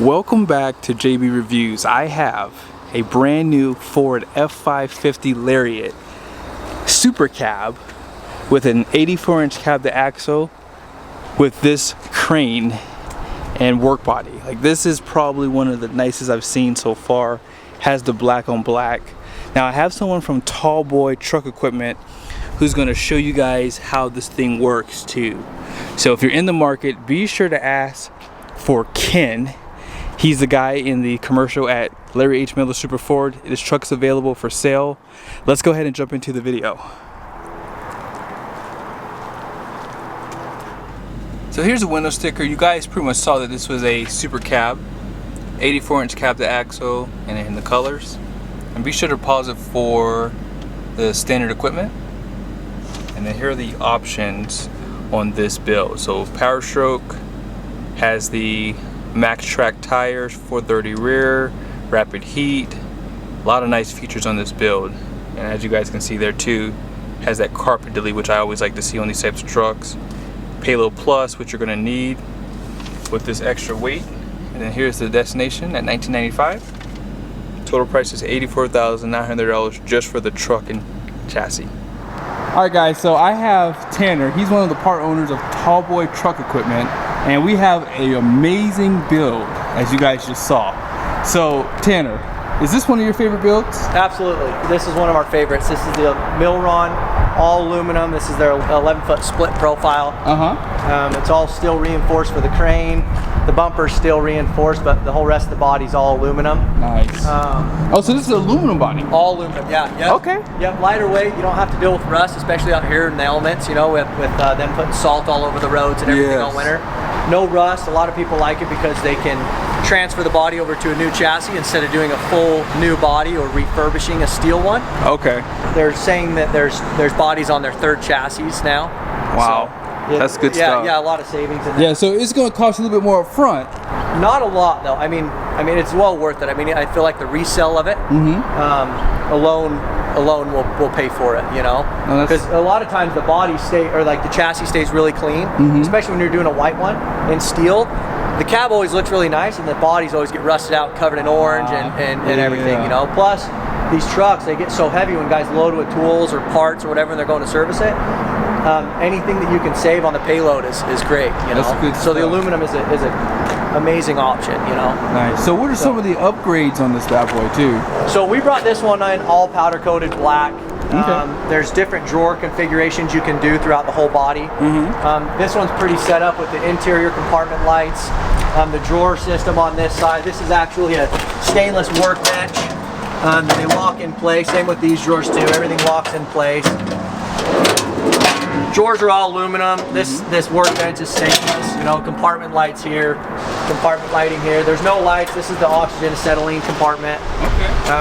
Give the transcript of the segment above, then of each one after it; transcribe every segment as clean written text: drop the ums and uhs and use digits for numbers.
Welcome back to JB Reviews. I have a brand new Ford F550 Lariat Super Cab with an 84-inch cab to axle with this crane and work body. Like, this is probably one of the nicest I've seen so far. Has the black on black. Now I have someone from Tallboy Truck Equipment who's going to show you guys how this thing works too. So if you're in the market, be sure to ask for Ken. He's the guy in the commercial at Larry H. Miller Super Ford. This truck's available for sale. Let's go ahead and jump into the video. So here's a window sticker. You guys pretty much saw that this was a super cab, 84-inch cab to axle, and in the colors. And be sure to pause it for the standard equipment. And then here are the options on this build. So Power Stroke has the Max Track tires, 430 rear, rapid heat. A lot of nice features on this build. And as you guys can see there too, has that carpet delete, which I always like to see on these types of trucks. Payload Plus, which you're gonna need with this extra weight. And then here's the destination at $1995. Total price is $84,900 just for the truck and chassis. Alright guys, so I have Tanner. He's one of the part owners of Tallboy Truck Equipment, and we have an amazing build, as you guys just saw. So Tanner, is this one of your favorite builds? Absolutely. This is one of our favorites. This is the Milron all aluminum. This is their 11-foot split profile. It's all steel reinforced for the crane. The bumper's still reinforced, but the whole rest of the body's all aluminum. Nice. Oh, so this is an aluminum body? All aluminum, yeah. Yep. Okay. Yep, lighter weight. You don't have to deal with rust, especially out here in the elements, you know, with them putting salt all over the roads and everything all winter. No rust. A lot of people like it because they can transfer the body over to a new chassis instead of doing a full new body or refurbishing a steel one. Okay. They're saying that there's bodies on their third chassis now. Wow. So that's good stuff. Yeah, a lot of savings in that. Yeah, so it's going to cost you a little bit more up front. Not a lot though. I mean it's well worth it. I mean, I feel like the resale of it alone will pay for it, you know, because a lot of times the body the chassis stays really clean, especially when you're doing a white one in steel. The cab always looks really nice, and the bodies always get rusted out, covered in orange and everything, you know. Plus, these trucks, they get so heavy when guys load with tools or parts or whatever, and they're going to service it. Anything that you can save on the payload is great, you know. That's good so stuff. the aluminum is an amazing option, you know. Nice. So what are some of the upgrades on this bad boy too? So we brought this one in all powder coated black. There's different drawer configurations you can do throughout the whole body. This one's pretty set up with the interior compartment lights. The drawer system on this side. This is actually a stainless workbench. They lock in place. Same with these drawers too. Everything locks in place. Drawers are all aluminum. This workbench is stainless. You know, compartment lights here, compartment lighting here. There's no lights. This is the oxygen acetylene compartment.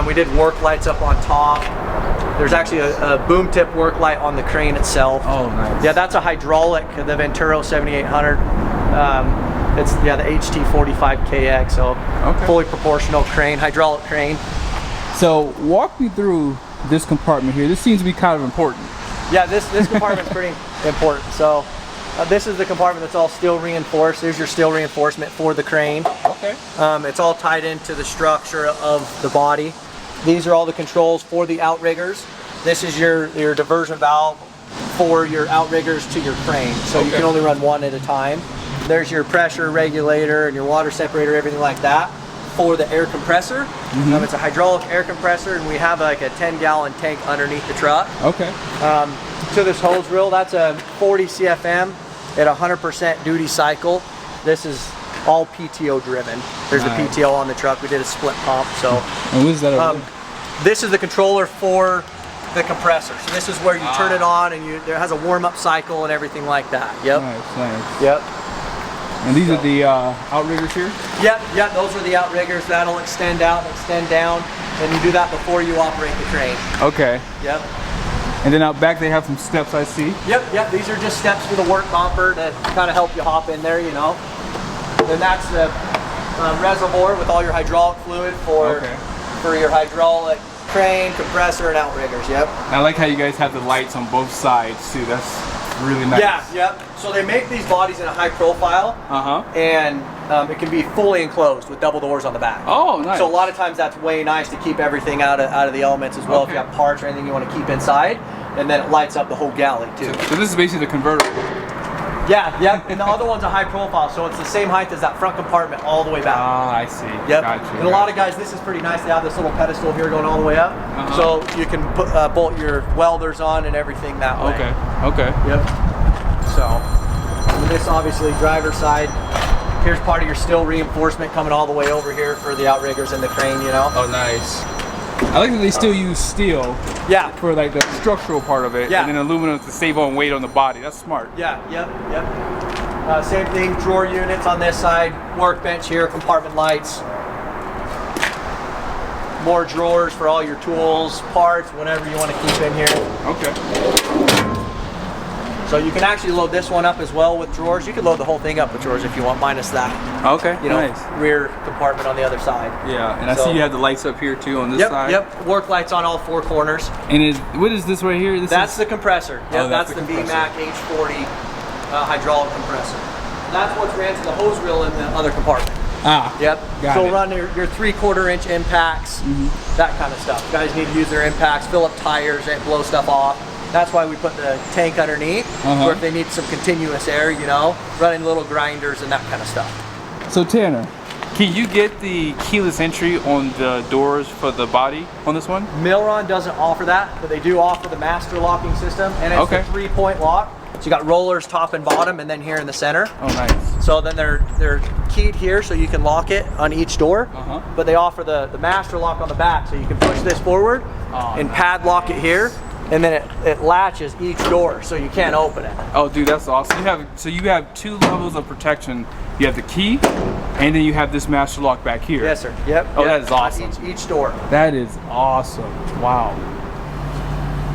We did work lights up on top. There's actually a boom tip work light on the crane itself. Oh, nice. Yeah, that's a hydraulic, the Venturo 7800. It's the HT45KX, so fully proportional crane, hydraulic crane. So walk me through this compartment here. This seems to be kind of important. Yeah, this compartment's pretty important. So this is the compartment that's all steel reinforced. There's your steel reinforcement for the crane. It's all tied into the structure of the body. These are all the controls for the outriggers. This is your diversion valve for your outriggers to your crane. So you can only run one at a time. There's your pressure regulator and your water separator, everything like that. For the air compressor, it's a hydraulic air compressor, and we have like a 10-gallon tank underneath the truck. To this hose reel, that's a 40 CFM at 100% duty cycle. This is all PTO driven. There's the PTO on the truck. We did a split pump. So, and what is that? This is the controller for the compressor. So this is where you turn it on, and there has a warm-up cycle and everything like that. Nice. Yep. And these are the outriggers here? Yep, those are the outriggers. That'll extend out and extend down, and you do that before you operate the crane. Yep. And then out back they have some steps, I see. Yep, these are just steps for the work bumper to kind of help you hop in there, you know. Then that's the reservoir with all your hydraulic fluid for your hydraulic crane, compressor, and outriggers. Yep. I like how you guys have the lights on both sides too. That's really nice. Yeah, yep. So they make these bodies in a high profile, and it can be fully enclosed with double doors on the back. Oh, nice. So a lot of times that's way nice to keep everything out of the elements as well. Okay. If you have parts or anything you want to keep inside, and then it lights up the whole galley too. So this is basically the convertible. Yeah, yep. And the other one's a high profile, so it's the same height as that front compartment all the way back. Ah, I see. Yep. Gotcha. And a lot of guys, this is pretty nice. They have this little pedestal here going all the way up, so you can put bolt your welders on and everything that way. Okay. Okay. Yep. So and this obviously driver's side. Here's part of your steel reinforcement coming all the way over here for the outriggers and the crane. You know. Oh, nice. I like that they still use steel. Yeah. For like the structural part of it, yeah. and then aluminum to save on weight on the body. That's smart. Yeah. Yep. Yep. Same thing. Drawer units on this side. Workbench here. Compartment lights. More drawers for all your tools, parts, whatever you want to keep in here. Okay. So you can actually load this one up as well with drawers. You can load the whole thing up with drawers if you want, minus that. Okay. You know, nice. rear compartment on the other side. Yeah, and I see you have the lights up here too on this side. Yep. Work lights on all four corners. And what is this right here? That's the compressor. Yep, Oh, that's the VMAC H40 hydraulic compressor. That's what's ran to the hose reel in the other compartment. Ah. Yep. Got so it. run your 3/4 inch impacts, that kind of stuff. Guys need to use their impacts, fill up tires, and blow stuff off. That's why we put the tank underneath, or if they need some continuous air, you know, running little grinders and that kind of stuff. So Tanner, can you get the keyless entry on the doors for the body on this one? Milron doesn't offer that, but they do offer the master locking system, and it's a 3-point lock. So you got rollers top and bottom, and then here in the center. Oh, nice. So then they're keyed here, so you can lock it on each door. But they offer the master lock on the back, so you can push this forward and padlock it here, and then it latches each door, so you can't open it. Oh, dude, that's awesome. You have 2 levels of protection. You have the key, and then you have this master lock back here. Yes, sir. Yep. Oh, yep. that is awesome. On each door. That is awesome. Wow.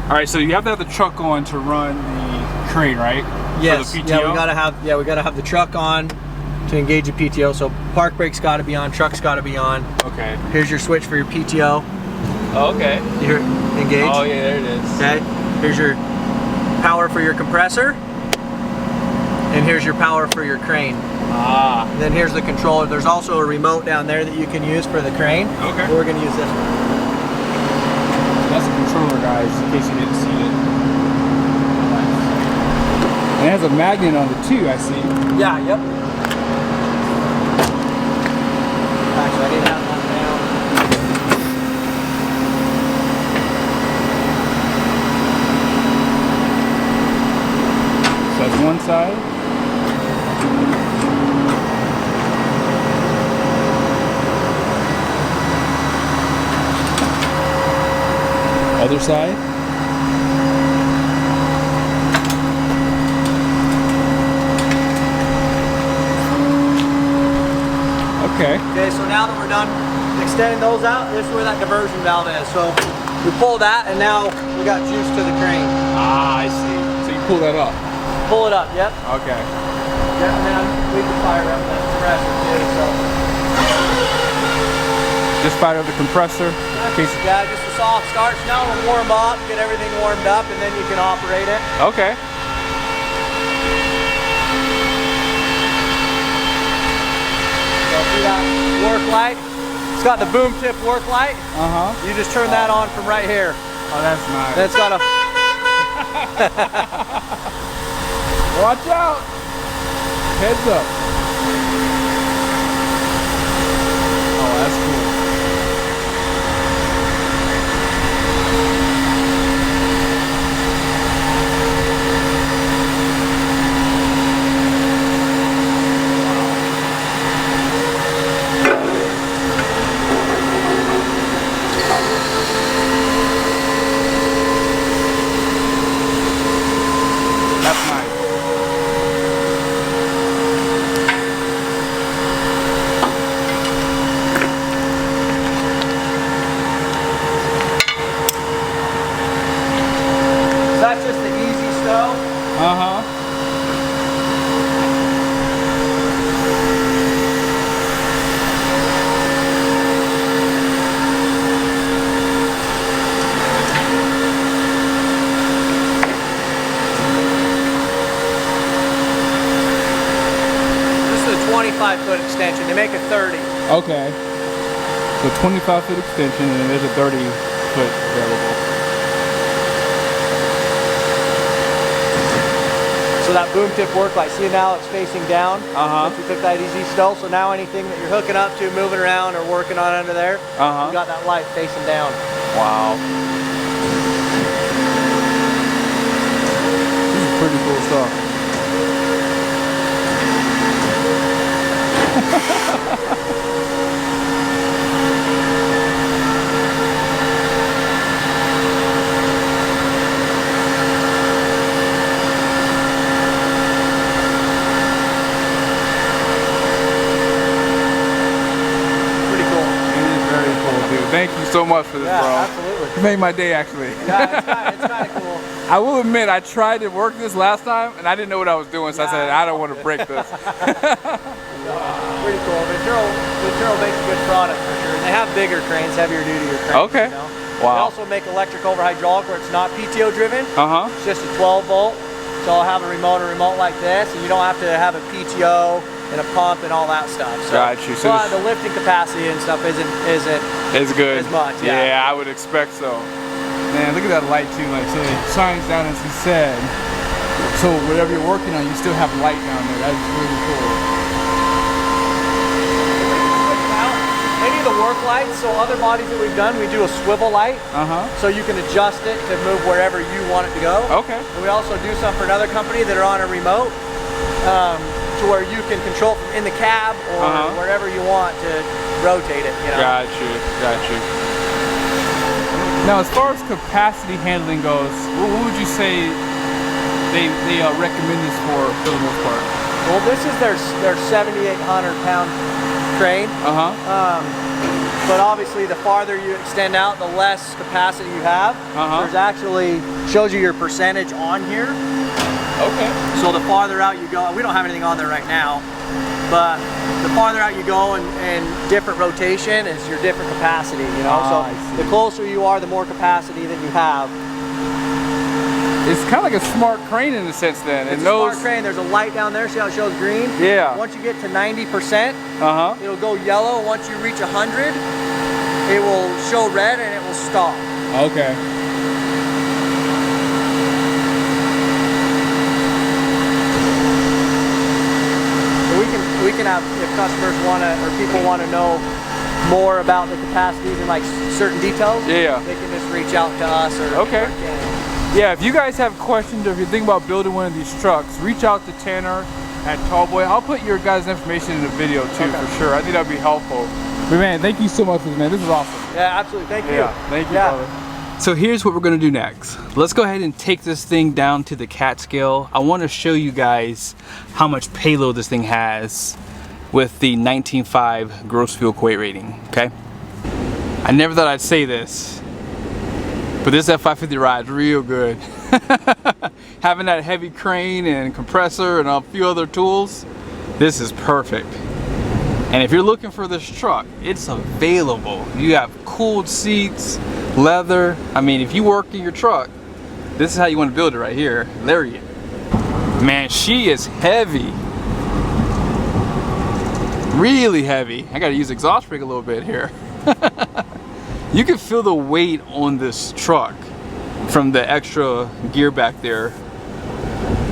All right, so you have to have the truck on to run the crane, right? Yes. For the PTO? Yeah, we gotta have the truck on to engage a PTO. So park brake's got to be on, truck's got to be on. Okay. Here's your switch for your PTO. Oh, okay. You're engaged. Oh yeah, there it is. Okay. Here's your power for your compressor, and here's your power for your crane. Ah. And then here's the controller. There's also a remote down there that you can use for the crane. Okay. We're gonna use this one. That's a controller, guys, in case you didn't see it. And it has a magnet on it too, I see. Yeah, yep. Actually, I didn't have that down. So that's one side. Other side. Okay. Okay, so now that we're done extending those out, this is where that diversion valve is. So we pull that, and now we got juice to the crane. Ah, I see. So you pull that up. Pull it up, yep. Okay. Yep, and then we can fire up the compressor too, so. Just fire up the compressor. Yeah, just a soft start. So now we'll warm up, get everything warmed up, and then you can operate it. Okay. So see that work light? It's got the boom tip work light. You just turn that on from right here. Oh, that's nice. Then it's got a... Watch out! Heads up. Oh, that's cool. That's nice. extension. They make a 30. Okay. So 25-foot extension, and then there's a 30-foot available. So that boom tip work light, see now it's facing down. Uh-huh. Since we took that easy Stow, so now anything that you're hooking up to, moving around or working on under there, you got that light facing down. Wow. This is pretty cool stuff. Thank you so much for this, bro. Absolutely. You made my day, actually. Yeah, it's kind of cool. I will admit, I tried to work this last time, and I didn't know what I was doing, so I said, I don't want to break this. Pretty cool. Venturo makes a good product for sure. And they have bigger cranes, heavier duty cranes. Okay. You know? Wow. They also make electric over hydraulic where it's not PTO driven. It's just a 12 volt. So I'll have a remote like this, and you don't have to have a PTO and a pump and all that stuff. So, got you. So but the lifting capacity and stuff isn't it's good as much. Yeah, I would expect so. Man, look at that light too. Like, so it shines down as he said. So whatever you're working on, you still have light down there. That's really cool. Any of the work lights, so other bodies that we've done, we do a swivel light. So you can adjust it to move wherever you want it to go. Okay. And we also do some for another company that are on a remote. To where you can control from in the cab or wherever you want to rotate it. You know? Got you. Now, as far as capacity handling goes, what would you say they recommend this for the most part? Well, this is their 7,800 pound crane. But obviously, the farther you extend out, the less capacity you have. There's actually shows you your percentage on here. Okay. So the farther out you go, we don't have anything on there right now, but the farther out you go and different rotation is your different capacity, you know? So the closer you are, the more capacity that you have. It's kind of like a smart crane in a sense then. It's a smart crane. There's a light down there, see how it shows green? Yeah. Once you get to 90%, it'll go yellow. Once you reach 100, it will show red and it will stop. Okay. We can have, if customers want to, or people want to know more about the capacities and like certain details, they can just reach out to us. Or yeah, if you guys have questions or if you're thinking about building one of these trucks, reach out to Tanner at Tallboy. I'll put your guys' information in the video too, for sure. I think that'd be helpful. But man, thank you so much for this, man. This is awesome. Yeah, absolutely. Thank you. Yeah, thank you, brother. So here's what we're gonna do next. Let's go ahead and take this thing down to the cat scale. I wanna show you guys how much payload this thing has with the 19.5 gross fuel weight rating, okay? I never thought I'd say this, but this F550 rides real good. Having that heavy crane and compressor and a few other tools, this is perfect. And if you're looking for this truck, it's available. You have cooled seats, leather. I mean, if you work in your truck, this is how you want to build it right here. Lariat. Man, she is heavy. Really heavy. I gotta use exhaust brake a little bit here. You can feel the weight on this truck from the extra gear back there,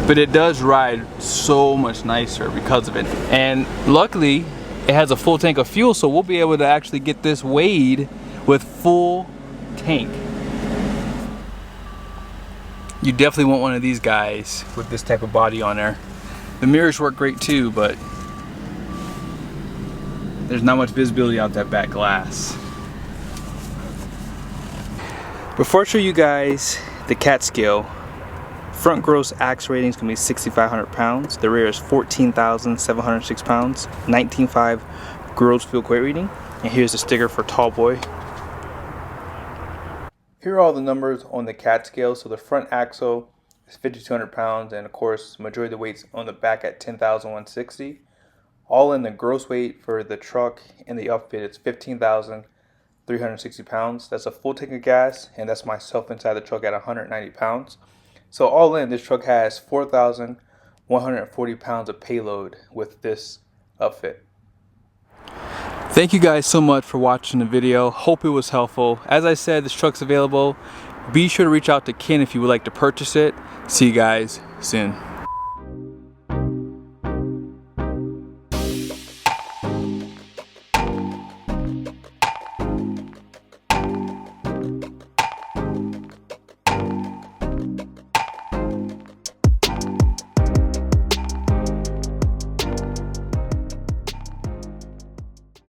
but it does ride so much nicer because of it. And luckily, it has a full tank of fuel, so we'll be able to actually get this weighed with full tank. You definitely want one of these guys with this type of body on there. The mirrors work great too, but there's not much visibility out that back glass. Before I show you guys the cat scale, front gross axe rating is going to be 6,500 pounds. The rear is 14,706 pounds. 19.5 gross fuel weight reading. And here's the sticker for Tallboy. Here are all the numbers on the cat scale. So the front axle is 5,200 pounds, and of course, majority of the weight's on the back at 10,160. All in the gross weight for the truck and the upfit, it's 15,360 pounds. That's a full tank of gas, and that's myself inside the truck at 190 pounds. So all in, this truck has 4,140 pounds of payload with this upfit. Thank you guys so much for watching the video. Hope it was helpful. As I said, this truck's available. Be sure to reach out to Ken if you would like to purchase it. See you guys soon.